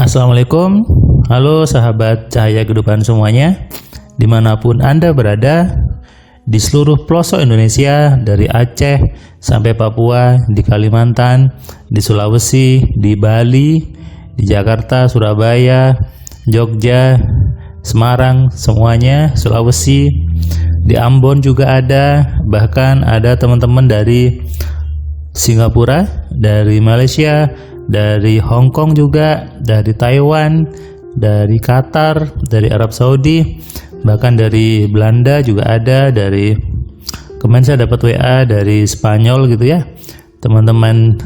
Assalamualaikum, halo sahabat cahaya kehidupan semuanya, dimanapun Anda berada, di seluruh pelosok Indonesia, dari Aceh sampai Papua, di Kalimantan, di Sulawesi, di Bali, di Jakarta, Surabaya, Jogja, Semarang, semuanya, Sulawesi, di Ambon juga ada, bahkan ada teman-teman dari Singapura, dari Malaysia, dari Hong Kong juga, dari Taiwan, dari Qatar, dari Arab Saudi, bahkan dari Belanda juga ada, dari kemarin saya dapat WA dari Spanyol gitu ya, teman-teman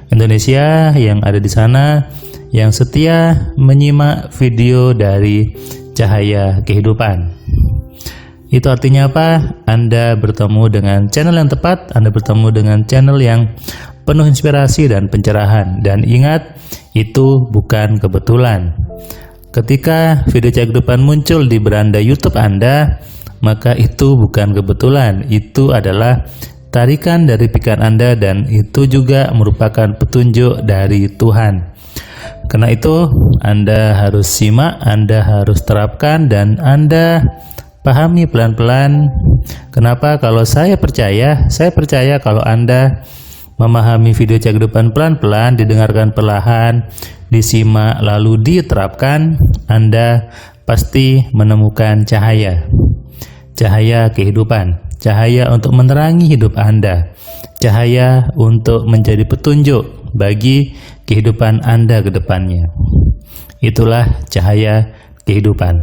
Indonesia yang ada di sana yang setia menyimak video dari Cahaya Kehidupan. Itu artinya apa? Anda bertemu dengan channel yang tepat, Anda bertemu dengan channel yang penuh inspirasi dan pencerahan. Dan ingat, itu bukan kebetulan. Ketika video Cahaya Kehidupan muncul di beranda YouTube Anda, maka itu bukan kebetulan. Itu adalah tarikan dari pikiran Anda, dan itu juga merupakan petunjuk dari Tuhan. Karena itu, Anda harus simak, Anda harus terapkan, dan Anda pahami pelan-pelan. Kenapa? Kalau saya percaya kalau Anda memahami video Cahaya Kehidupan pelan-pelan, didengarkan perlahan, disimak, lalu diterapkan, Anda pasti menemukan cahaya. Cahaya kehidupan, cahaya untuk menerangi hidup Anda, cahaya untuk menjadi petunjuk bagi kehidupan Anda ke depannya. Itulah cahaya kehidupan.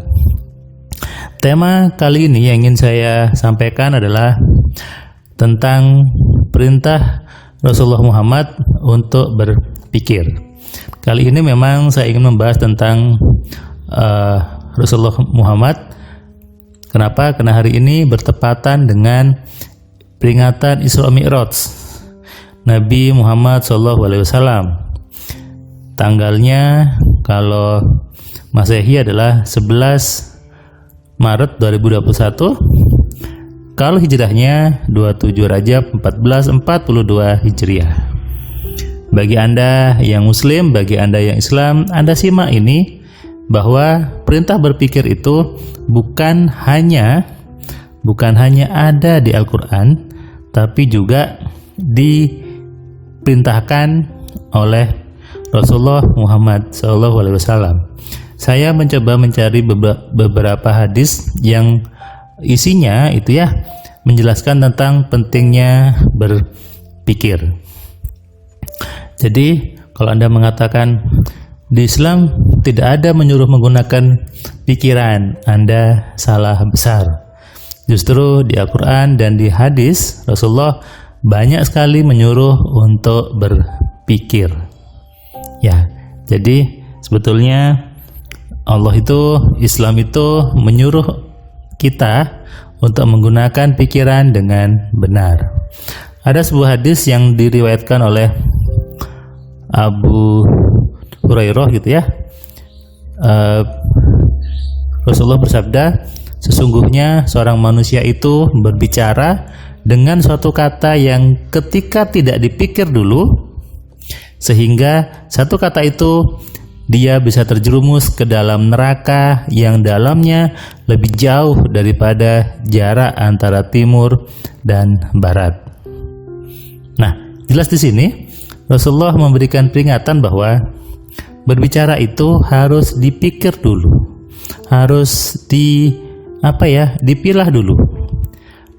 Tema kali ini yang ingin saya sampaikan adalah tentang perintah Rasulullah Muhammad untuk berpikir. Kali ini memang saya ingin membahas tentang Rasulullah Muhammad. Kenapa? Karena hari ini bertepatan dengan peringatan Isra Mi'raj Nabi Muhammad SAW. Tanggalnya kalau Masehi adalah 11 Maret 2021. Kalau hijrahnya 27 Rajab 1442 Hijriah. Bagi Anda yang Muslim, bagi Anda yang Islam, Anda simak ini, bahwa perintah berpikir itu bukan hanya ada di Al-Quran, tapi juga diperintahkan oleh Rasulullah Muhammad SAW. Saya mencoba mencari beberapa hadis yang isinya itu ya menjelaskan tentang pentingnya berpikir. Jadi kalau Anda mengatakan di Islam tidak ada menyuruh menggunakan pikiran, Anda salah besar. Justru di Al-Quran dan di hadis Rasulullah banyak sekali menyuruh untuk berpikir. Ya, jadi sebetulnya Allah itu, Islam itu menyuruh kita untuk menggunakan pikiran dengan benar. Ada sebuah hadis yang diriwayatkan oleh Abu Hurairah gitu ya. Rasulullah bersabda, sesungguhnya seorang manusia itu berbicara dengan suatu kata yang ketika tidak dipikir dulu, sehingga satu kata itu dia bisa terjerumus ke dalam neraka yang dalamnya lebih jauh daripada jarak antara timur dan barat. Nah, jelas di sini Rasulullah memberikan peringatan bahwa berbicara itu harus dipikir dulu, harus dipilah dulu.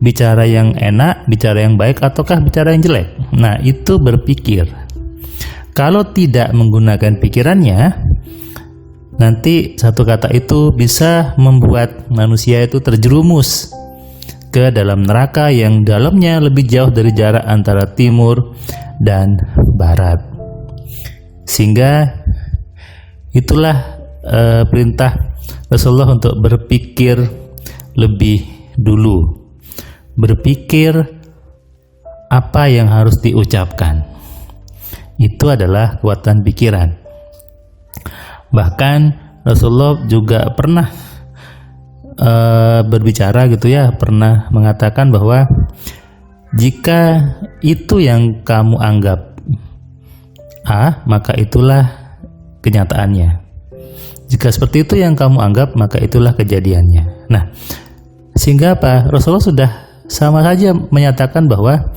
Bicara yang enak, bicara yang baik, ataukah bicara yang jelek. Nah, itu berpikir. Kalau tidak menggunakan pikirannya, nanti satu kata itu bisa membuat manusia itu terjerumus ke dalam neraka yang dalamnya lebih jauh dari jarak antara timur dan barat. Sehingga itulah perintah Rasulullah untuk berpikir lebih dulu. Berpikir apa yang harus diucapkan. Itu adalah kekuatan pikiran. Bahkan Rasulullah juga pernah berbicara gitu ya, pernah mengatakan bahwa jika itu yang kamu anggap A, maka itulah kenyataannya. Jika seperti itu yang kamu anggap, maka itulah kejadiannya. Nah, sehingga apa? Rasulullah sudah sama saja menyatakan bahwa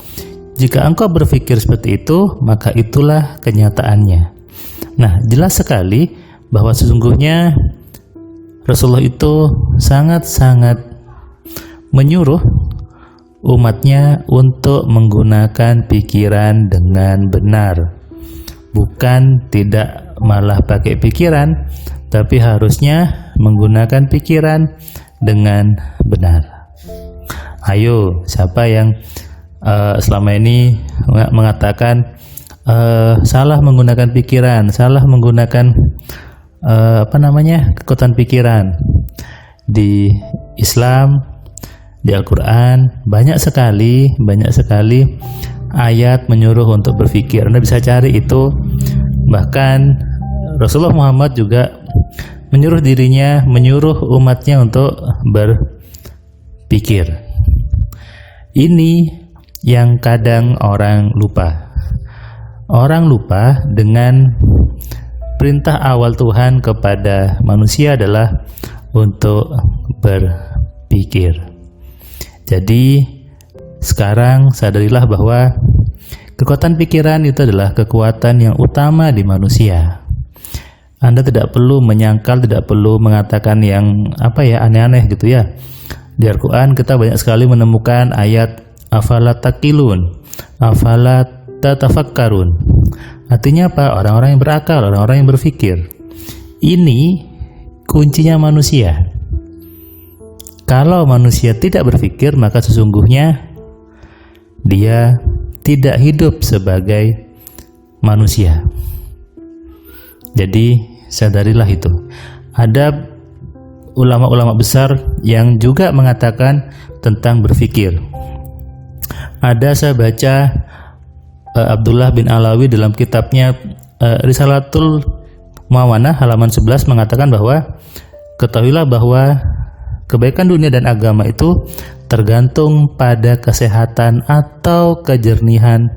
jika engkau berpikir seperti itu, maka itulah kenyataannya. Nah, jelas sekali bahwa sesungguhnya Rasulullah itu sangat-sangat menyuruh umatnya untuk menggunakan pikiran dengan benar. Bukan tidak malah pakai pikiran, tapi harusnya menggunakan pikiran dengan benar. Ayo, siapa yang selama ini mengatakan salah menggunakan pikiran, salah menggunakan kekuatan pikiran? Di Islam, di Al-Quran banyak sekali ayat menyuruh untuk berpikir. Anda bisa cari itu. Bahkan Rasulullah Muhammad juga menyuruh umatnya untuk berpikir. Ini yang kadang orang lupa. Orang lupa dengan perintah awal Tuhan kepada manusia adalah untuk berpikir. Jadi sekarang sadarilah bahwa kekuatan pikiran itu adalah kekuatan yang utama di manusia. Anda tidak perlu menyangkal, tidak perlu mengatakan yang aneh-aneh gitu ya. Di Al-Quran kita banyak sekali menemukan ayat afala taqilun, afala tatafakkarun. Artinya apa? Orang-orang yang berakal, orang-orang yang berpikir. Ini kuncinya manusia. Kalau manusia tidak berpikir, maka sesungguhnya dia tidak hidup sebagai manusia. Jadi sadarilah itu. Ada ulama-ulama besar yang juga mengatakan tentang berpikir. Saya baca Abdullah bin Alawi dalam kitabnya Risalatul Muawanah halaman 11 mengatakan bahwa ketahuilah bahwa kebaikan dunia dan agama itu tergantung pada kesehatan atau kejernihan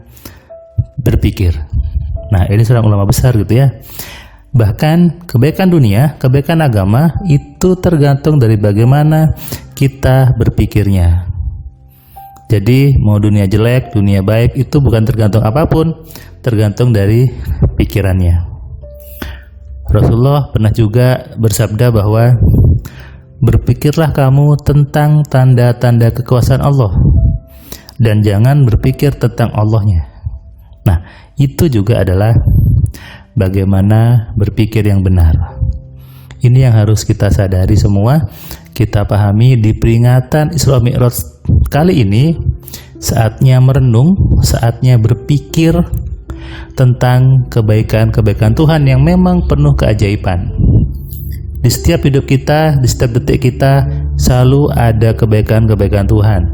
berpikir. Nah, ini seorang ulama besar gitu ya. Bahkan kebaikan dunia, kebaikan agama itu tergantung dari bagaimana kita berpikirnya. Jadi mau dunia jelek, dunia baik itu bukan tergantung apapun, tergantung dari pikirannya. Rasulullah pernah juga bersabda bahwa berpikirlah kamu tentang tanda-tanda kekuasaan Allah dan jangan berpikir tentang Allahnya. Nah, itu juga adalah bagaimana berpikir yang benar. Ini yang harus kita sadari semua, kita pahami di peringatan Isra Mi'raj kali ini. Saatnya merenung, saatnya berpikir tentang kebaikan-kebaikan Tuhan yang memang penuh keajaiban. Di setiap hidup kita, di setiap detik kita selalu ada kebaikan-kebaikan Tuhan.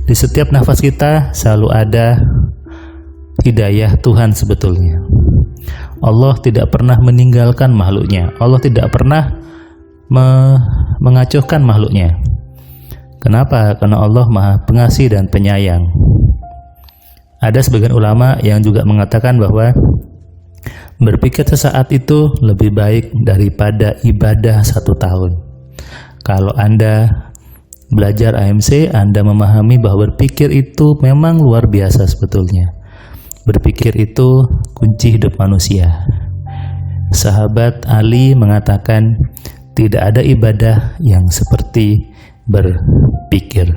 Di setiap nafas kita selalu ada hidayah Tuhan sebetulnya. Allah tidak pernah meninggalkan makhluknya. Allah tidak pernah mengacuhkan makhluknya. Kenapa? Karena Allah Maha Pengasih dan Penyayang. Ada sebagian ulama yang juga mengatakan bahwa berpikir sesaat itu lebih baik daripada ibadah 1 tahun. Kalau Anda belajar AMC, Anda memahami bahwa berpikir itu memang luar biasa sebetulnya. Berpikir itu kunci hidup manusia. Sahabat Ali mengatakan, tidak ada ibadah yang seperti berpikir.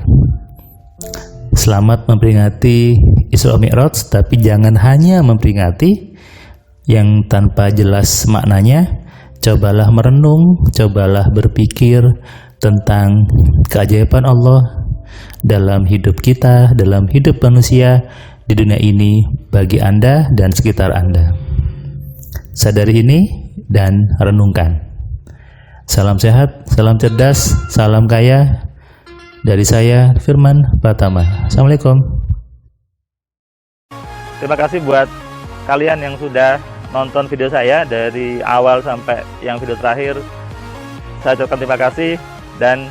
Selamat memperingati Isra Mi'raj, tapi jangan hanya memperingati yang tanpa jelas maknanya. Cobalah merenung, cobalah berpikir tentang keajaiban Allah dalam hidup kita, dalam hidup manusia di dunia ini bagi Anda dan sekitar Anda. Sadari ini dan renungkan. Salam sehat, salam cerdas, salam kaya dari saya Firman Pratama. Assalamualaikum. Terima kasih buat kalian yang sudah nonton video saya dari awal sampai yang video terakhir. Saya ucapkan terima kasih, dan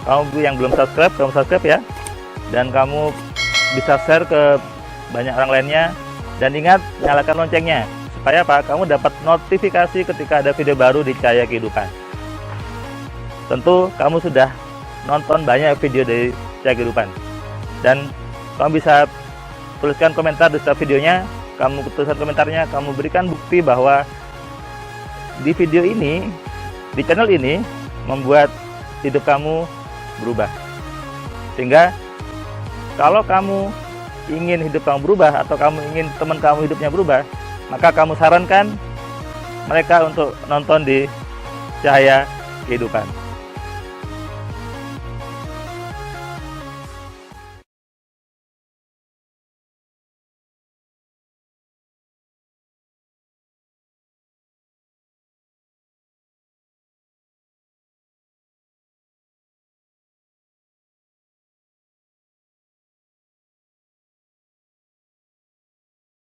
kamu yang belum subscribe, kamu subscribe ya. Dan kamu bisa share ke banyak orang lainnya, dan ingat nyalakan loncengnya supaya apa? Kamu dapat notifikasi ketika ada video baru di Cahaya Kehidupan. Tentu kamu sudah nonton banyak video dari Cahaya Kehidupan, dan kamu bisa tuliskan komentar di setiap videonya. Kamu tuliskan komentarnya, kamu berikan bukti bahwa di video ini, di channel ini membuat hidup kamu berubah. Sehingga kalau kamu ingin hidup kamu berubah, atau kamu ingin teman kamu hidupnya berubah, maka kamu sarankan mereka untuk nonton di Cahaya Kehidupan.